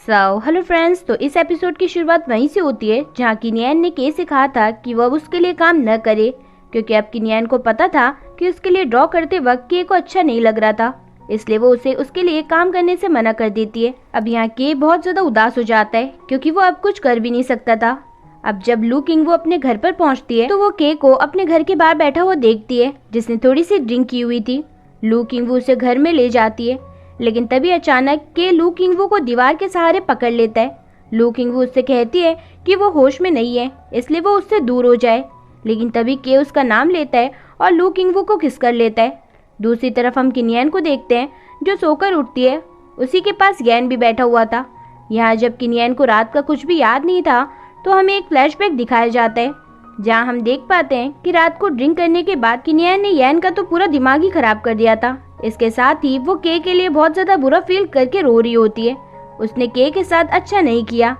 Hello friends, तो इस episode की शुरुआत वहीं से होती है जहाँ किनियन ने के से कहा था कि वह उसके लिए काम न करे, क्योंकि अब किनियन को पता था कि उसके लिए ड्रॉ करते वक्त के को अच्छा नहीं लग रहा था, इसलिए वो उसे उसके लिए काम करने से मना कर देती है। अब यहाँ के बहुत ज्यादा उदास हो जाता है क्योंकि वो अब कुछ कर भी नहीं सकता था। अब जब लू किंग वो अपने घर पर पहुँचती है तो वो के को अपने घर के बाहर बैठा हुआ देखती है, जिसने थोड़ी सी ड्रिंक की हुई थी। लू किंग वो उसे घर में ले जाती है, लेकिन तभी अचानक के लू किंग को दीवार के सहारे पकड़ लेता है। लू किंग उससे कहती है कि वो होश में नहीं है, इसलिए वो उससे दूर हो जाए, लेकिन तभी के उसका नाम लेता है और लू किंग को किस कर लेता है। दूसरी तरफ हम किनियन को देखते हैं जो सोकर उठती है। उसी के पास यैन भी बैठा हुआ था। यहाँ जब किनियन को रात का कुछ भी याद नहीं था तो हमें एक फ्लैशबैक दिखाया जाता है, जहाँ हम देख पाते हैं कि रात को ड्रिंक करने के बाद किनियन ने यैन का तो पूरा दिमाग ही खराब कर दिया था। इसके साथ ही वो के लिए बहुत ज्यादा बुरा फील करके रो रही होती है। उसने के साथ अच्छा नहीं किया,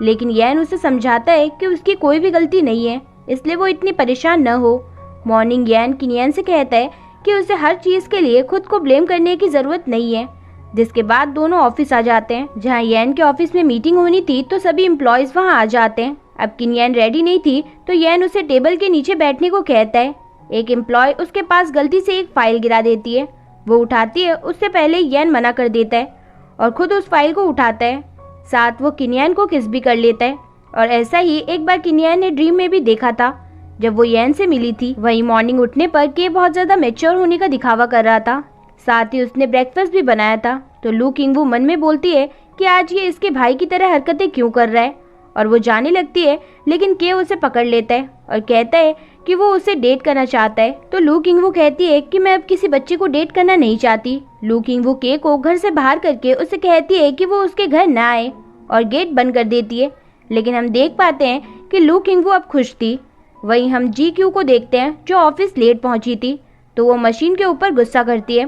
लेकिन यैन उसे समझाता है कि उसकी कोई भी गलती नहीं है, इसलिए वो इतनी परेशान न हो। मॉर्निंग यैन किनियन से कहता है कि उसे हर चीज के लिए खुद को ब्लेम करने की जरूरत नहीं है। जिसके बाद दोनों ऑफिस आ जाते हैं, जहाँ यैन के ऑफिस में मीटिंग होनी थी तो सभी एम्प्लॉयज वहाँ आ जाते हैं। अब किनियन रेडी नहीं थी तो यैन उसे टेबल के नीचे बैठने को कहता है। एक एम्प्लॉय उसके पास गलती से एक फाइल गिरा देती है। वो उठाती है, उससे पहले यैन मना कर देता है और खुद उस फाइल को उठाता है। साथ वो किनियन को किस भी कर लेता है। और ऐसा ही एक बार किनियन ने ड्रीम में भी देखा था जब वो यैन से मिली थी। वही मॉर्निंग उठने पर के बहुत ज्यादा मैच्योर होने का दिखावा कर रहा था। साथ ही उसने ब्रेकफास्ट भी बनाया था। तो लू किंग वो मन में बोलती है कि आज ये इसके भाई की तरह हरकतें क्यों कर रहा है, और वो जाने लगती है, लेकिन के उसे पकड़ लेता है और कहता है कि वो उसे डेट करना चाहता है। तो लू किंग वो कहती है कि मैं अब किसी बच्चे को डेट करना नहीं चाहती। लू किंग वो के को घर से बाहर करके उसे कहती है कि वो उसके घर न आए और गेट बंद कर देती है। लेकिन हम देख पाते हैं कि लू किंग वो अब खुश थी। वहीं हम GQ को देखते हैं जो ऑफिस लेट पहुंची थी। तो वो मशीन के ऊपर गुस्सा करती है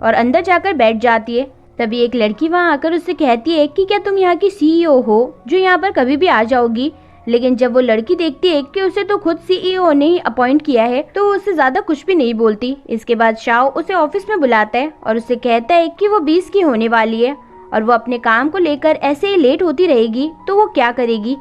और अंदर जाकर बैठ जाती है। तभी एक लड़की वहां आकर उससे कहती है कि क्या तुम यहाँ की CEO हो जो यहाँ पर कभी भी आ जाओगी। लेकिन जब वो लड़की देखती है कि उसे तो खुद CEO ने ही अपॉइंट किया है तो वो उससे ज्यादा कुछ भी नहीं बोलती। इसके बाद शाओ उसे ऑफिस में बुलाता है और उससे कहता है कि वो 20 की होने वाली है और वो अपने काम को लेकर ऐसे ही लेट होती रहेगी तो वो क्या करेगी।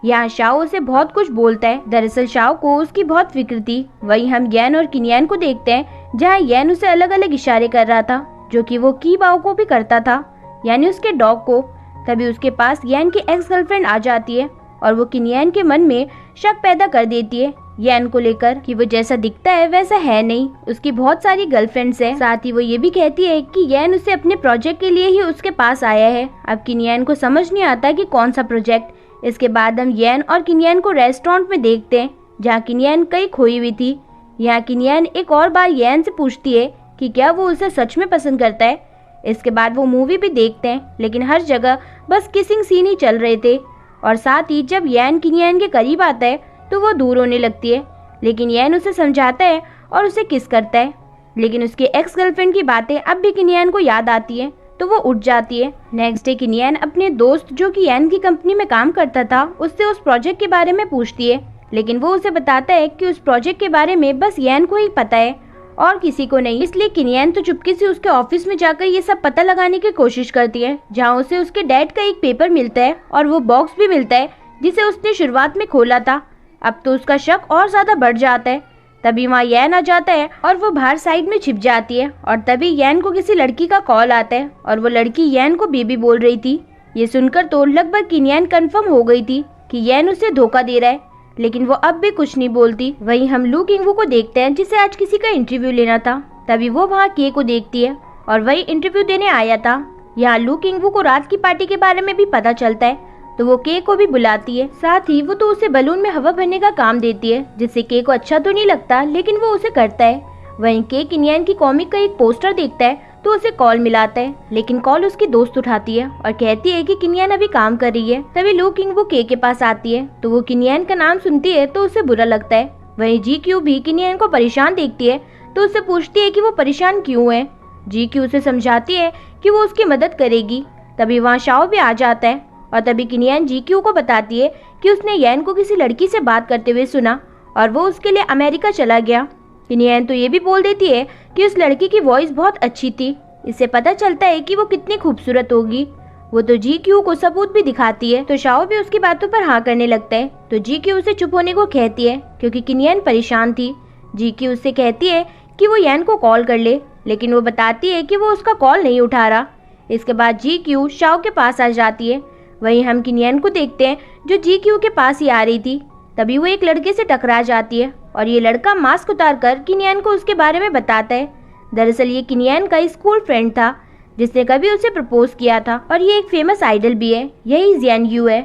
यहाँ शाओ उसे बहुत कुछ बोलता है। दरअसल शाओ को उसकी बहुत फिक्र थी। वहीं हम यैन और किनियन को देखते हैं, जहाँ यैन उसे अलग अलग इशारे कर रहा था, जो कि वो की बाओ को भी करता था, यानी उसके डॉग को। तभी उसके पास यैन की एक्स गर्लफ्रेंड आ जाती है और वो किनियन के मन में शक पैदा कर देती है यैन को लेकर कि वो जैसा दिखता है वैसा है नहीं, उसकी बहुत सारी गर्लफ्रेंड्स हैं। साथ ही वो ये भी कहती है कि यैन उसे अपने प्रोजेक्ट के लिए ही उसके पास आया है। अब किनियन को समझ नहीं आता कि कौन सा प्रोजेक्ट। इसके बाद हम यैन और किनियन को रेस्टोरेंट में देखते हैं, जहाँ किनियन कहीं खोई हुई थी। यहाँ किनियन एक और बार यैन से पूछती है कि क्या वो उसे सच में पसंद करता है। इसके बाद वो मूवी भी देखते हैं, लेकिन हर जगह बस किसिंग सीन ही चल रहे थे। और साथ ही जब यैन किनियन के करीब आता है तो वो दूर होने लगती है, लेकिन यैन उसे समझाता है और उसे किस करता है। लेकिन उसके एक्स गर्लफ्रेंड की बातें अब भी किनियन को याद आती है तो वो उठ जाती है। नेक्स्ट डे किनियन अपने दोस्त जो कि यैन की कंपनी में काम करता था उससे उस प्रोजेक्ट के बारे में पूछती है, लेकिन वो उसे बताता है कि उस प्रोजेक्ट के बारे में बस यैन को ही पता है और किसी को नहीं। इसलिए किनियन तो चुपके से उसके ऑफिस में जाकर ये सब पता लगाने की कोशिश करती है, जहाँ उसे उसके डैड का एक पेपर मिलता है और वो बॉक्स भी मिलता है जिसे उसने शुरुआत में खोला था। अब तो उसका शक और ज्यादा बढ़ जाता है। तभी वहाँ यैन आ जाता है और वो बाहर साइड में छिप जाती है और तभी यैन को किसी लड़की का कॉल आता है और वो लड़की यैन को बेबी बोल रही थी। ये सुनकर तो लगभग किनियन कंफर्म हो गई थी कि यैन उसे धोखा दे रहा है, लेकिन वो अब भी कुछ नहीं बोलती। वहीं हम लू किंग को देखते हैं जिसे आज किसी का इंटरव्यू लेना था। तभी वो वहाँ के को देखती है और वही इंटरव्यू देने आया था। यहाँ लू किंग को रात की पार्टी के बारे में भी पता चलता है तो वो के को भी बुलाती है। साथ ही वो तो उसे बलून में हवा भरने का काम देती है, जिससे के को अच्छा तो नहीं लगता, लेकिन वो उसे करता है। वहीं के किनियन की कॉमिक का एक पोस्टर देखता है तो उसे कॉल मिलाता है, लेकिन कॉल उसकी दोस्त उठाती है और कहती है कि किनियन अभी काम कर रही है। तभी लू किंग वो के पास आती है तो वो किनियन का नाम सुनती है तो उसे बुरा लगता है। वहीं GQ भी किनियन को परेशान देखती है तो उससे पूछती है कि वो परेशान क्यों है। GQ उसे समझाती है कि वो उसकी मदद करेगी। तभी वहाँ शाओ भी आ जाता है और तभी किनियन GQ को बताती है कि उसने यैन को किसी लड़की से बात करते हुए सुना और वो उसके लिए अमेरिका चला गया। किनियन तो ये भी बोल देती है कि उस लड़की की वॉइस बहुत अच्छी थी। इससे पता चलता है कि वो कितनी खूबसूरत होगी। वो तो GQ को सबूत भी दिखाती है, तो शाओ भी उसकी बातों पर हाँ करने लगता है। तो GQ उसे चुप होने को कहती है क्योंकि किनियन परेशान थी। GQ उससे कहती है कि वो यैन को कॉल कर ले, लेकिन वो बताती है कि वो उसका कॉल नहीं उठा रहा। इसके बाद GQ शाओ के पास आ जाती है। वहीं हम किनियन को देखते हैं जो GQ के पास ही आ रही थी। तभी वो एक लड़के से टकरा जाती है और ये लड़का मास्क उतारकर किनियन को उसके बारे में बताता है। दरअसल ये किनियन का स्कूल फ्रेंड था जिसने कभी उसे प्रपोज किया था और ये एक फेमस आइडल भी है, यही जियान यू है।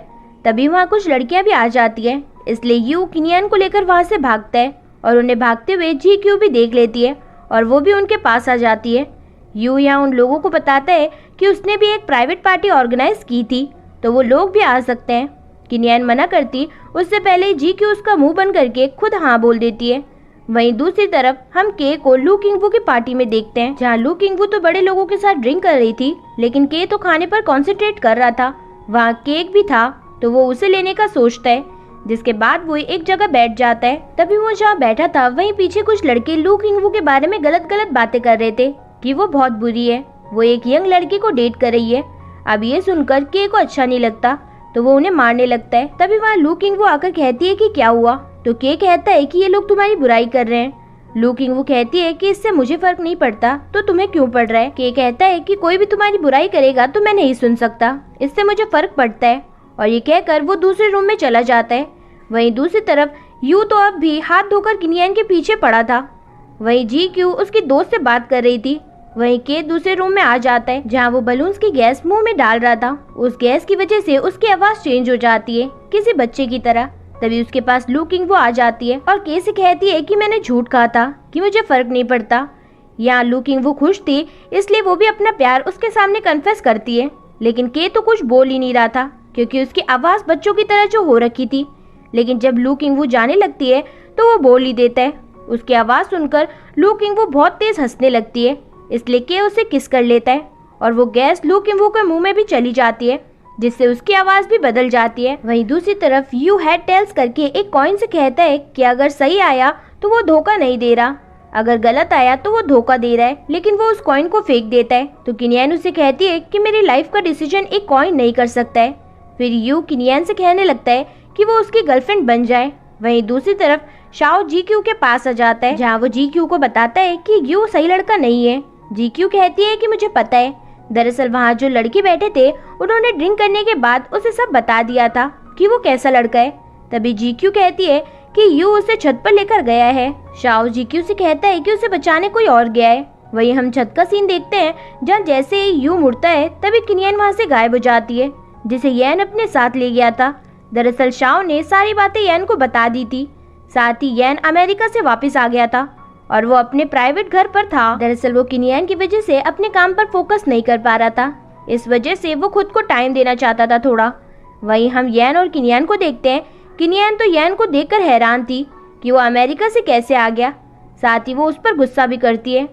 तभी वहाँ कुछ लड़कियां भी आ जाती हैं, इसलिए यू किनियन को लेकर वहाँ से भागता है और उन्हें भागते हुए GQ भी देख लेती है और वो भी उनके पास आ जाती है। यू यहाँ उन लोगों को बताता है कि उसने भी एक प्राइवेट पार्टी ऑर्गेनाइज की थी, तो वो लोग भी आ सकते हैं। किनियन मना करती उससे पहले GQ उसका मुंह बंद करके खुद हाँ बोल देती है। वहीं दूसरी तरफ हम के को लू किंगवू की पार्टी में देखते हैं, जहाँ लू किंगवू तो बड़े लोगों के साथ ड्रिंक कर रही थी, लेकिन के तो खाने पर कॉन्सेंट्रेट कर रहा था। वहाँ केक भी था, तो वो उसे लेने का सोचता है, जिसके बाद वो एक जगह बैठ जाता है। तभी वो जहाँ बैठा था वहीं पीछे कुछ लड़के लू किंगवू के बारे में गलत गलत बातें कर रहे थे कि वो बहुत बुरी है, वो एक यंग लड़की को डेट कर रही है। अब ये सुनकर के को अच्छा नहीं लगता, तो वो उन्हें मारने लगता है। तभी वहाँ लू किंगवू आकर कहती है कि क्या हुआ, तो के कहता है कि ये लोग तुम्हारी बुराई कर रहे हैं। लू किंगवू कहती है कि इससे मुझे फर्क नहीं पड़ता, तो तुम्हें क्यों पड़ रहा है। के कहता है कि कोई भी तुम्हारी बुराई करेगा तो मैं नहीं सुन सकता, इससे मुझे फर्क पड़ता है। और ये कहकर वो दूसरे रूम में चला जाता है। वहीं दूसरी तरफ यू तो अब भी हाथ धोकर किनियन के पीछे पड़ा था। वहीं GQ उसकी दोस्त से बात कर रही थी। वहीं के दूसरे रूम में आ जाता है, जहाँ वो बलून्स की गैस मुंह में डाल रहा था। उस गैस की वजह से उसकी आवाज चेंज हो जाती है, किसी बच्चे की तरह। तभी उसके पास लू किंगवू आ जाती है और के से कहती है कि मैंने झूठ कहा था कि मुझे फर्क नहीं पड़ता। यहाँ लू किंगवू खुश थी, इसलिए वो भी अपना प्यार उसके सामने कन्फेस करती है, लेकिन के तो कुछ बोल ही नहीं रहा था क्योंकि उसकी आवाज बच्चों की तरह जो हो रखी थी। लेकिन जब लू किंगवू जाने लगती है तो वो बोल ही देता है। उसकी आवाज सुनकर लू किंगवू बहुत तेज हंसने लगती है, इसलिए के उसे किस कर लेता है और वो गैस लू किंगवू के मुंह में भी चली जाती है, जिससे उसकी आवाज भी बदल जाती है। वहीं दूसरी तरफ यू हेड टेल्स करके एक कॉइन से कहता है कि अगर सही आया तो वो धोखा नहीं दे रहा, अगर गलत आया तो वो धोखा दे रहा है, लेकिन वो उस कॉइन को फेंक देता है। तो किनियन उसे कहती है कि मेरी लाइफ का डिसीजन एक कॉइन नहीं कर सकता है। फिर यू किनियन से कहने लगता है कि वो उसकी गर्लफ्रेंड बन जाए। वहीं दूसरी तरफ शाओ GQ के पास आ जाता है, जहाँ वो GQ को बताता है कि यू सही लड़का नहीं है। GQ कहती है कि मुझे पता है, दरअसल वहाँ जो लड़के बैठे थे उन्होंने ड्रिंक करने के बाद उसे सब बता दिया था कि वो कैसा लड़का है। तभी GQ कहती है कि यू उसे छत पर लेकर गया है। शाओ GQ से कहता है कि उसे बचाने कोई और गया है। वहीं हम छत का सीन देखते हैं, जहाँ जैसे ही यू मुड़ता है तभी किनियन वहाँ से गायब हो जाती है, जिसे यैन अपने साथ ले गया था। दरअसल शाओ ने सारी बातें यैन को बता दी थी, साथ ही यैन अमेरिका से वापस आ गया था और वो अपने प्राइवेट घर पर था। दरअसल वो किनियन की वजह से अपने काम पर फोकस नहीं कर पा रहा था, इस वजह से वो खुद को टाइम देना चाहता था थोड़ा। वहीं हम यैन और किनियन को देखते हैं। किनियन तो यैन को देखकर हैरान थी कि वो अमेरिका से कैसे आ गया, साथ ही वो उस पर गुस्सा भी करती है,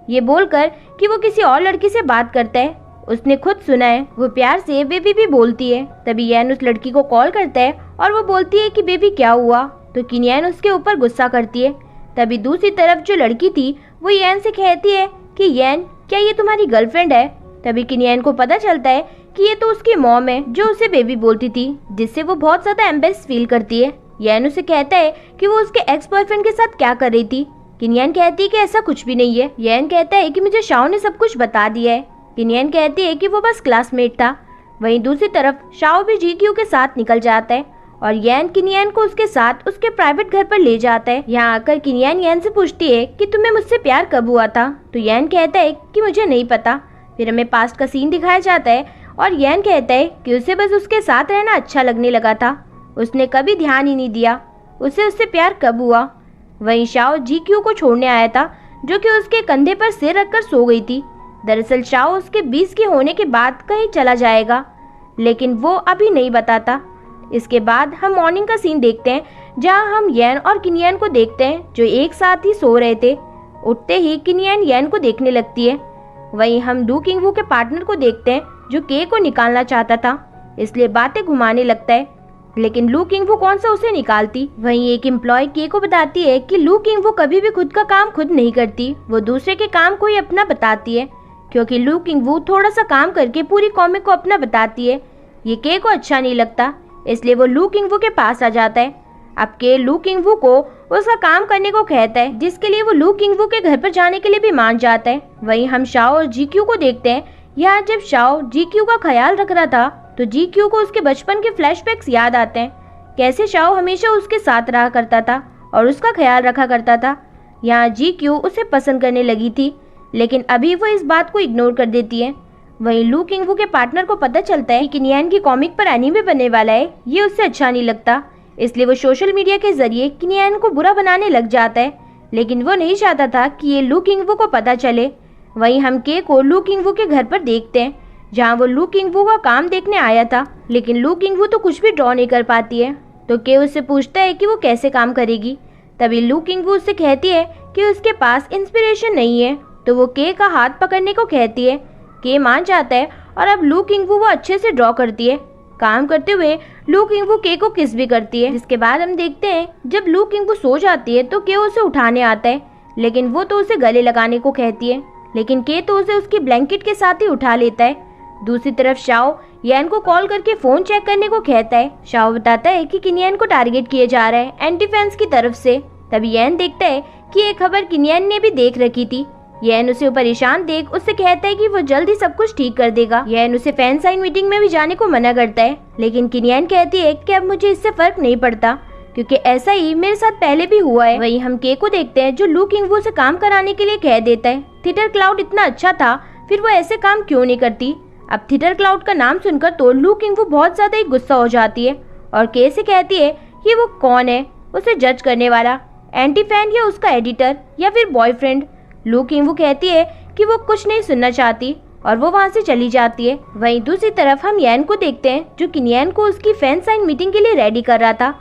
ये बोलकर कि वो किसी और लड़की से बात करता है, उसने खुद सुना है। वो प्यार से बेबी भी बोलती है। तभी यैन उस लड़की को कॉल करता है और वो बोलती है कि बेबी क्या हुआ, तो किनियन उसके ऊपर गुस्सा करती है। तभी दूसरी तरफ जो लड़की थी वो यैन से कहती है कि यैन क्या ये तुम्हारी गर्लफ्रेंड है। तभी किनियन को पता चलता है कि ये तो उसकी मॉम है जो उसे बेबी बोलती थी, जिससे वो बहुत ज्यादा एम्बेरेस फील करती है। यैन उसे कहता है कि वो उसके एक्स बॉयफ्रेंड के साथ क्या कर रही थी। किनियन कहती है कि ऐसा कुछ भी नहीं है। यैन कहता है कि मुझे शाओ ने सब कुछ बता दिया है। किनियन कहती है कि वो बस क्लासमेट था। वहीं दूसरी तरफ शाओ भी GQ के साथ निकल जाता है और यैन किनियन को उसके साथ उसके प्राइवेट घर पर ले जाता है। यहाँ आकर किनियन यैन से पूछती है कि तुम्हें मुझसे प्यार कब हुआ था, तो यैन कहता है कि मुझे नहीं पता। फिर हमें पास्ट का सीन दिखाया जाता है और यैन कहता है कि उसे बस उसके साथ रहना अच्छा लगने लगा था, उसने कभी ध्यान ही नहीं दिया उसे उससे प्यार कब हुआ। वहीं शाओ GQ को छोड़ने आया था, जो कि उसके कंधे पर सिर रखकर सो गई थी। दरअसल शाओ उसके 20 के होने के बाद कहीं चला जाएगा, लेकिन वो अभी नहीं बताता। इसके बाद हम मॉर्निंग का सीन देखते हैं, जहां हम यैन और किनियन को देखते हैं जो एक साथ ही सो रहे थे। उठते ही किनियन यैन को देखने लगती है। वहीं हम लू किंगवू के पार्टनर को देखते हैं जो के को निकालना चाहता था, इसलिए बातें घुमाने लगता है, लेकिन लू किंगवू कौन सा उसे निकालती। वहीं एक एम्प्लॉय के को बताती है कि लू किंगवू कभी भी खुद का काम खुद नहीं करती, वो दूसरे के काम को ही अपना बताती है। क्योंकि लू किंग-वू थोड़ा सा काम करके पूरी कॉमिक को अपना बताती है। ये के को अच्छा नहीं लगता, इसलिए वो लू किंग-वू के पास आ जाता है। अब के लू किंग-वू को उसका काम करने को कहता है, जिसके लिए वो लू किंग-वू के घर पर जाने के लिए भी मान जाता है। वहीं हम शाओ और जीक्यू को देखते हैं। यहाँ जब शाओ जीक्यू का ख्याल रख रहा था तो जीक्यू को उसके बचपन के फ्लैशबैक्स याद आते हैं, कैसे शाओ हमेशा उसके साथ रहा करता था और उसका ख्याल रखा करता था। यहाँ जीक्यू उसे पसंद करने लगी थी, लेकिन अभी वो इस बात को इग्नोर कर देती है। वहीं लू किंग-वू के पार्टनर को पता चलता है कि किनियान की कॉमिक पर एनीमे बनने वाला है। ये उससे अच्छा नहीं लगता, इसलिए वो सोशल मीडिया के जरिए किनियान को बुरा बनाने लग जाता है, लेकिन वो नहीं चाहता था कि ये लू किंग-वू को पता चले। वहीं हम के को लू किंग-वू के घर पर देखते हैं, जहाँ वो लू किंग-वू का काम देखने आया था, लेकिन लू किंग-वू तो कुछ भी ड्रॉ नहीं कर पाती है। तो के उससे पूछता है कि वो कैसे काम करेगी। तभी लू किंग-वू उससे कहती है कि उसके पास इंस्पिरेशन नहीं है, तो वो के का हाथ पकड़ने को कहती है। के मान जाता है और अब लू किंग-वू वो अच्छे से ड्रॉ करती है। काम करते हुए लू किंग-वू के को किस भी करती है, जिसके बाद हम देखते हैं जब लू किंग-वू सो जाती है तो के उसे उठाने आता है, लेकिन वो तो उसे गले लगाने को कहती है, लेकिन के तो उसे उसकी ब्लैंकेट के साथ ही उठा लेता है। दूसरी तरफ शाओ येन को कॉल करके फोन चेक करने को कहता है। शाओ बताता है कि किनियान को टारगेट किया जा रहा है एंटी फैंस की तरफ से। तभी येन देखता है कि ये खबर किनियान ने भी देख रखी थी। येन उसे परेशान देख उससे कहता है कि वो जल्द ही सब कुछ ठीक कर देगा। येन उसे फैन साइन मीटिंग में भी जाने को मना करता है, लेकिन किनियान कहती है कि अब मुझे इससे फर्क नहीं पड़ता, क्योंकि ऐसा ही मेरे साथ पहले भी हुआ है। वहीं हम के को देखते हैं, जो लू किंग-वू से काम कराने के लिए कह देता है। थिटर क्लाउड इतना अच्छा था, फिर वो ऐसे काम क्यों नहीं करती। अब थिटर क्लाउड का नाम सुनकर तो लू किंग-वू बहुत ज्यादा ही गुस्सा हो जाती है और के से कहती है कि वो कौन है उसे जज करने वाला, एंटी फैन या उसका एडिटर या फिर बॉयफ्रेंड। लू किंग-वू कहती है कि वो कुछ नहीं सुनना चाहती और वो वहाँ से चली जाती है। वहीं दूसरी तरफ हम येन को देखते हैं, जो किनियान को उसकी फैन साइन मीटिंग के लिए रेडी कर रहा था।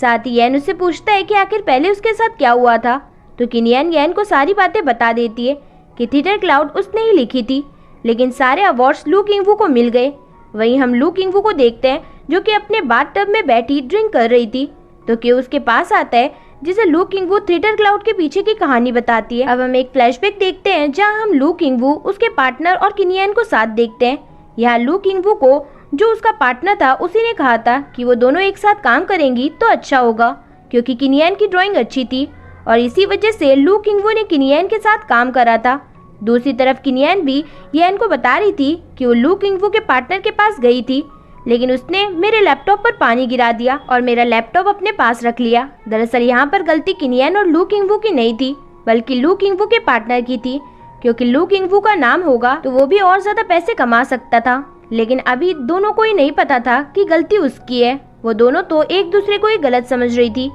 साथ ही येन उससे पूछता है कि आखिर पहले उसके साथ क्या हुआ था, तो किनियान येन को सारी बातें बता देती है कि थिटर क्लाउड उसने ही लिखी थी, लेकिन सारे अवार्ड्स लू किंग-वू को मिल गए। वहीं हम लू किंग-वू को देखते हैं, जो कि अपने बाथटब में बैठी ड्रिंक कर रही थी, तो के उसके पास आता है, जिसे लू किंग-वू थिटर क्लाउड के पीछे की कहानी बताती है। अब हम एक फ्लैशबैक देखते हैं, जहां हम लू किंग-वू, उसके पार्टनर और किनियान को साथ देखते हैं। यहाँ लू किंग-वू को, जो उसका पार्टनर था, उसी ने कहा था कि वो दोनों एक साथ काम करेंगी तो अच्छा होगा, क्योंकि किनियान की ड्राइंग अच्छी थी और इसी वजह से लू किंग-वू ने किनियान के साथ काम करा था। दूसरी तरफ किनियान भी येन को बता रही थी कि वो लू किंग-वू के पार्टनर के पास गई थी, लेकिन उसने मेरे लैपटॉप पर पानी गिरा दिया और मेरा लैपटॉप अपने पास रख लिया। दरअसल यहाँ पर गलती किनियान और लू किंग-वू की नहीं थी, बल्कि लू किंग-वू के पार्टनर की थी, क्योंकि लू किंग-वू का नाम होगा तो वो भी और ज्यादा पैसे कमा सकता था, लेकिन अभी दोनों को ही नहीं पता था कि गलती उसकी है। वो दोनों तो एक दूसरे को ही गलत समझ रही थी।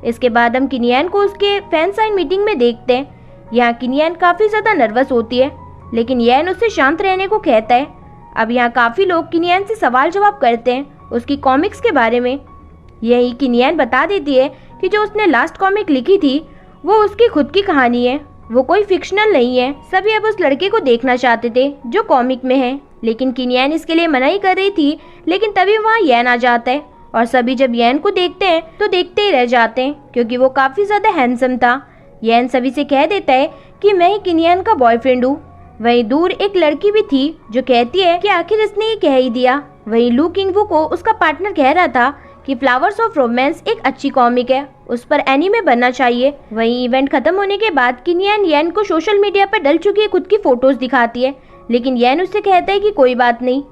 इसके बाद हम किनियान को उसके फैन साइन मीटिंग में देखते हैं। यहाँ किनियान काफी ज्यादा नर्वस होती है, लेकिन येन उससे शांत रहने को कहता है। अब यहाँ काफी लोग किनियान से सवाल जवाब करते हैं उसकी कॉमिक्स के बारे में। यही किनियान बता देती है कि जो उसने लास्ट कॉमिक लिखी थी वो उसकी खुद की कहानी है, वो कोई फिक्शनल नहीं है। सभी अब उस लड़के को देखना चाहते थे जो कॉमिक में है, लेकिन किनियान इसके लिए मना ही कर रही थी। लेकिन तभी वहाँ येन आ जाता है और सभी जब येन को देखते हैं तो देखते ही रह जाते हैं, क्योंकि वो काफी ज्यादा हैंडसम था। येन सभी से कह देता है कि मैं ही किनियान का बॉयफ्रेंड हूँ। वहीं दूर एक लड़की भी थी जो कहती है कि आखिर इसने ये कह ही दिया। वहीं लू किंग-वू को उसका पार्टनर कह रहा था कि फ्लावर्स ऑफ रोमांस एक अच्छी कॉमिक है, उस पर एनीमे बनना चाहिए। वहीं इवेंट खत्म होने के बाद किनियान येन को सोशल मीडिया पर डल चुकी खुद की फोटोज दिखाती है, लेकिन येन उससे कहता है कि कोई बात नहीं।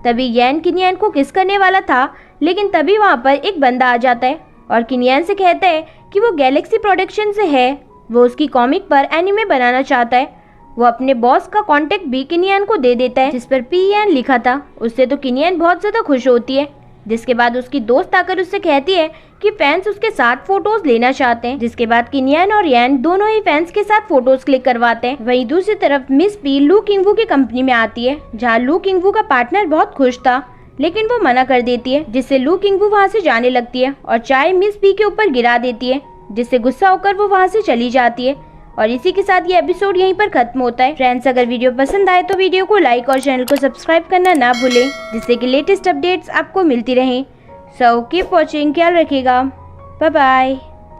तभी येन किनियान को किस करने वाला था, लेकिन तभी वहाँ पर एक बंदा आ जाता है और किनियान से कहता है कि वो गैलेक्सी प्रोडक्शन से है, वो उसकी कॉमिक पर एनीमे बनाना चाहता है। वो अपने बॉस का कांटेक्ट भी किनियान को दे देता है, जिस पर पीएन लिखा था। उससे तो किनियान बहुत ज्यादा खुश होती है, जिसके बाद उसकी दोस्त आकर उससे कहती है कि फैंस उसके साथ फोटोज लेना चाहते हैं। जिसके बाद किनियान और येन दोनों ही फैंस के साथ फोटोज क्लिक करवाते हैं। वहीं दूसरी तरफ मिस पी लू किंग-वू की कंपनी में आती है, जहाँ लू किंग-वू का पार्टनर बहुत खुश था, लेकिन वो मना कर देती है, जिससे लू किंग-वू वहाँ से जाने लगती है और चाय मिस पी के ऊपर गिरा देती है, जिससे गुस्सा होकर वो वहाँ से चली जाती है। और इसी के साथ ये एपिसोड यहीं पर खत्म होता है। फ्रेंड्स, अगर वीडियो पसंद आए तो वीडियो को लाइक और चैनल को सब्सक्राइब करना ना भूलें, जिससे कि लेटेस्ट अपडेट्स आपको मिलती रहें। सो कीप वॉचिंग, ख्याल रखिएगा, बाय बाय।